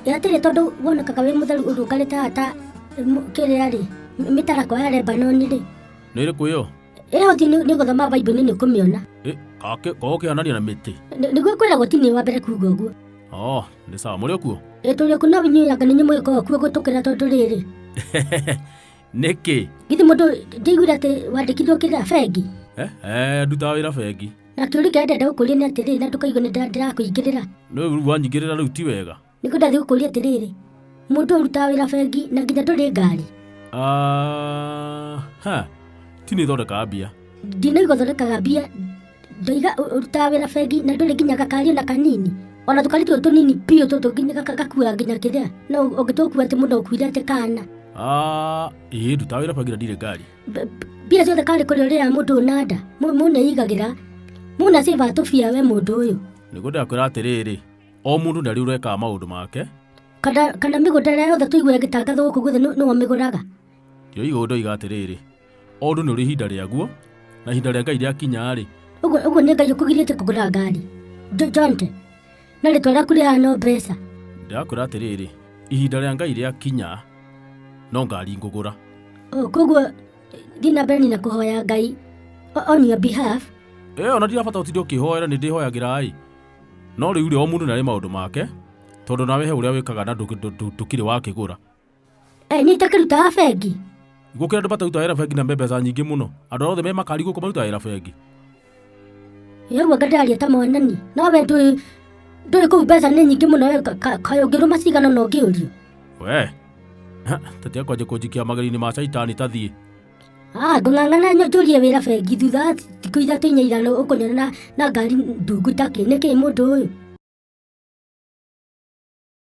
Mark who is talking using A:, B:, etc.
A: Yatire tondu wonekaga wi mutheru urungarite ata kiria ri mitarako ya Lebanoni ri.
B: Nä rä kå ä yo
A: Iyo ti ni guthoma Bible ni kumiona.
B: Korwo kä hanania na mä tä
A: Niguo kwiragwo ti ni wa mbere kuga uguo.
B: Nä sawa må rä o kuo
A: Turi ku no binyuyaga ni nyumo ko kuo gutukira tondu riri.
B: nä kä
A: Githi mundu ndiguire ati wandikithwo kiria bengi.
B: ndutaga wä ra bengi
A: Na kiuri kendete gukuria ni atiri na tukaigua ni ndirakuingirira.
B: nä wanyingä rä ra rä u ti wega
A: Niko ndathi gukuria atiriri. Mundu urutaga wira bengi na nginya nduri ngari.
B: ti nä thondekaga mbia
A: Ndinaigua thondekaga mbia. Ndoiga urutaga wira bengi na nduri nginya gakari na kanini. Ona tukari tu tunini pio tu nginya gakakua nginya kiria. No ungitukuwa ati mundu ukuire ati kana.
B: ndutaga wä ra bengi na ndirä ngari
A: Mbia ciothe kari kuri uria mundu nanda. Mune igagira. Muna siva tufia we mundu uyu.
B: nä gå ndakwä ra atä rä rä o må ndå ndarä å rekaga maå ndå make
A: Kana migunda ria yothe tuigue gitangathwo guku guothe no miguraga.
B: io igå ndoiga atä rä rä o ndå nä å rä ihinda rä aguo na ihinda rä a Ngai rä akinya rä
A: Uguo ni Ngai ukugirite kugura ngari. Jonte. Na ritwa riaku rihana mbeca.
B: ndakwä ra atä rä rä ihinda rä a Ngai rä akinya no ngari ngå gå ra
A: Koguo thina mbere na kuhoya Ngai on your behalf.
B: ona ndirabata å tindä å kä hoera nä ndä hoyagä ra ä no rä u rä o må ndå nä arä maå ndå make tondå nawe he å rä a wä kaga na ndå kä rä wakä gå ra
A: Ni takirutaga bengi.
B: gå kä ra ndå bataruta wä ra bengi na mbeca nyingä må no andå othe me makari gå kå maruta wä ra bengi
A: Yeguo ngandaria ta mwanani. No we nduri kuu mbeca ni nyingĩ mũno kayo ngĩrũma cigana no ngĩũrio.
B: we tatia kwanjä kå njikia mageri-inĩ ma caitani tathiĩ
A: Ngũng'ang'ana njũrie wĩra bengi thutha thikũ ithatũ inya ithano ũkũnyona na ngari ndungu itakĩ nĩkĩ mũndũ ũyũ.